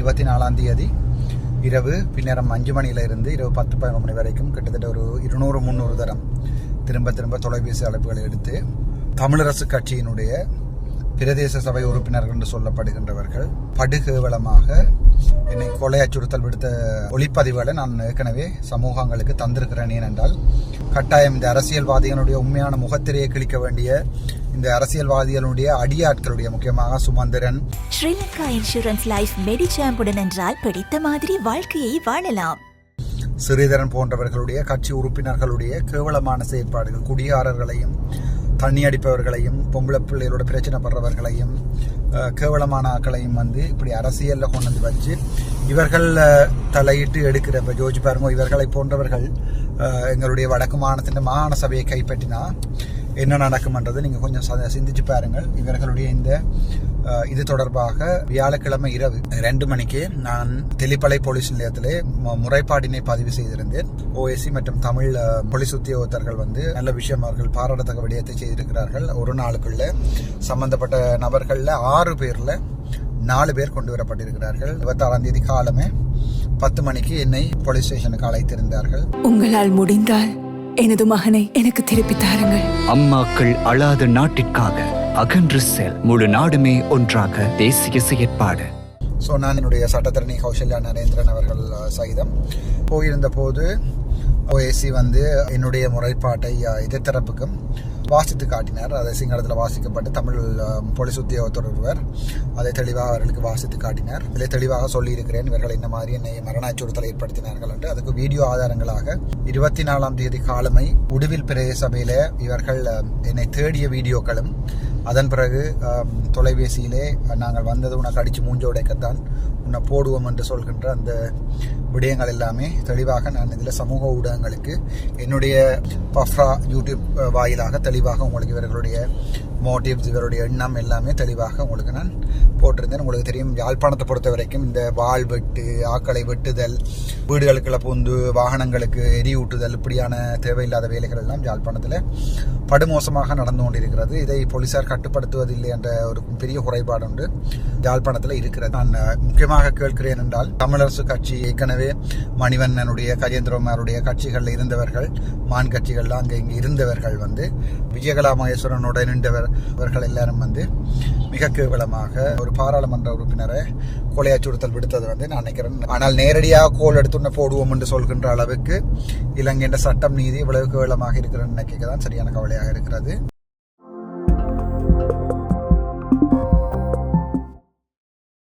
24ஆம் தேதி இரவு பின்னரம் 5 மணியிலிருந்து இரவு 10-11 மணி வரைக்கும் கிட்டத்தட்ட ஒரு 200-300 தரம் திரும்ப தொலைபேசி அழைப்புகளை எடுத்து தமிழரசு கட்சியினுடைய பிரதேச சபை உறுப்பினர்கள் என்று சொல்லப்படுகின்றவர்கள் படுகேவலமாக என்னை கொலை அச்சுறுத்தல் விடுத்த ஒளிப்பதிவுகளை நான் ஏற்கனவே சமூகங்களுக்கு தந்திருக்கிறேன். ஏனென்றால் கட்டாயம் இந்த அரசியல்வாதிகளுடைய உண்மையான முகத்திரையை கிழிக்க வேண்டிய இந்த அரசியல்வாதிகளுடைய அடியாட்களுடைய முக்கியமாக சுமந்திரன் ஸ்ரீலங்கா இன்சூரன்ஸ் லைஃப் மெடிசாம்புடன் என்றால் பிடித்த மாதிரி வாழ்க்கையை வாழலாம். ஸ்ரீதரன் போன்றவர்களுடைய கட்சி உறுப்பினர்களுடைய கேவலமான செயற்பாடுகள் குடியாரர்களையும் தண்ணி அடிப்பவர்களையும் பொம்பளை பிள்ளைகளோட பிரச்சனை படுறவர்களையும் கேவலமான ஆக்களையும் இப்படி அரசியலில் கொண்டு வந்து வச்சு இவர்கள் தலையிட்டு எடுக்கிற இப்போ ஜோஜி பாருங்க இவர்களை போன்றவர்கள் எங்களுடைய வடக்கு மாநிலத்தின் மாகாண சபையை கைப்பற்றினா என்ன நடக்கும்ன்றது நீங்கள் கொஞ்சம் சிந்திச்சு பாருங்கள். இவர்களுடைய இந்த இது தொடர்பாக வியாழக்கிழமை இரவு 2 மணிக்கு நான் தெளிப்பளை போலீஸ் நிலையத்திலே முறைப்பாடினை பதிவு செய்திருந்தேன். ஓஎஸ்சி மற்றும் தமிழ் போலீஸ் உத்தியோகத்தர்கள் நல்ல விஷயம் அவர்கள் பாராட்டத்தக்க விடயத்தை செய்திருக்கிறார்கள். ஒரு நாளுக்குள்ள சம்பந்தப்பட்ட நபர்களில் 6 பேரில் 4 பேர் கொண்டு வரப்பட்டிருக்கிறார்கள். 26ஆம் தேதி காலமே 10 மணிக்கு என்னை போலீஸ் ஸ்டேஷனுக்கு அழைத்திருந்தார்கள். உங்களால் முடிந்தால் எனது மகனை எனக்கு திருப்பி தாருங்கள். அம்மாக்கள் அழாத நாட்டிற்காக அகன்று செல் முழு நாடுமே ஒன்றாக தேசிய செயற்பாடு. நான் என்னுடைய சட்டத்தரணி கௌசல்யா நரேந்திரன் அவர்கள் சகிதம் போயிருந்த போது ஓஎஸ்சி என்னுடைய முறைப்பாட்டை எதிர்த்தரப்புக்கும் வாசித்து காட்டினார். அதை சிங்களத்தில் வாசிக்கப்பட்டு தமிழ் போலீஸ் உத்தியோகத்தர் ஒருவர் அதை தெளிவாக அவர்களுக்கு வாசித்து காட்டினார். இதில் தெளிவாக சொல்லியிருக்கிறேன் இவர்கள் இந்த மாதிரி என்னை மரண அச்சுறுத்தலை ஏற்படுத்தினார்கள் என்று. அதுக்கு வீடியோ ஆதாரங்களாக 24ஆம் தேதி காலமை உடுவில் பிரதேச சபையில் இவர்கள் என்னை தேடிய வீடியோக்களும் அதன் பிறகு தொலைபேசியிலே நாங்கள் வந்தது உனக்கு அடித்து மூஞ்ச உடைக்கத்தான் உன்னை போடுவோம் என்று சொல்கின்ற அந்த விடயங்கள் எல்லாமே தெளிவாக நான் இதில் சமூக ஊடகங்களுக்கு என்னுடைய பஃப்ரா யூடியூப் வாயிலாக தெளிவாக உங்களுக்கு இவர்களுடைய மோட்டிவ்ஸ் இவருடைய எண்ணம் எல்லாமே தெளிவாக உங்களுக்கு நான் போட்டிருந்தேன். உங்களுக்கு தெரியும் யாழ்ப்பாணத்தை பொறுத்த வரைக்கும் இந்த வாள் வெட்டு ஆக்களை வெட்டுதல் வீடுகளுக்குள்ள பூந்து வாகனங்களுக்கு எரியூட்டுதல் இப்படியான தேவையில்லாத வேலைகள் எல்லாம் யாழ்ப்பாணத்தில் படுமோசமாக நடந்து கொண்டிருக்கிறது. இதை போலீசார் கட்டுப்படுத்துவதில்லை என்ற ஒரு பெரிய குறைபாடு ஒன்று யாழ்ப்பாணத்தில் இருக்கிறது. நான் முக்கியமாக கேட்கிறேன் என்றால் தமிழரசு கட்சி ஏற்கனவே மணிவண்ணனுடைய கஜேந்திரகுமாருடைய கட்சிகளில் இருந்தவர்கள் மான் கட்சிகள்லாம் இங்கே இருந்தவர்கள் விஜயகலா மகேஸ்வரனுடன் நின்றவர்கள் எல்லாரும் மிக கேவலமாக ஒரு பாராளுமன்ற உறுப்பினரை கொலை அச்சுறுத்தல் விடுத்தது நான் நினைக்கிறேன். ஆனால் நேரடியாக கோல் எடுத்து போடுவோம் என்று சொல்கின்ற அளவுக்கு இலங்கையின் சட்டம் நீதி இவ்வளவு கேவலமாக இருக்கிறன்னு நினைக்க தான் சரியான கவலையாக இருக்கிறது.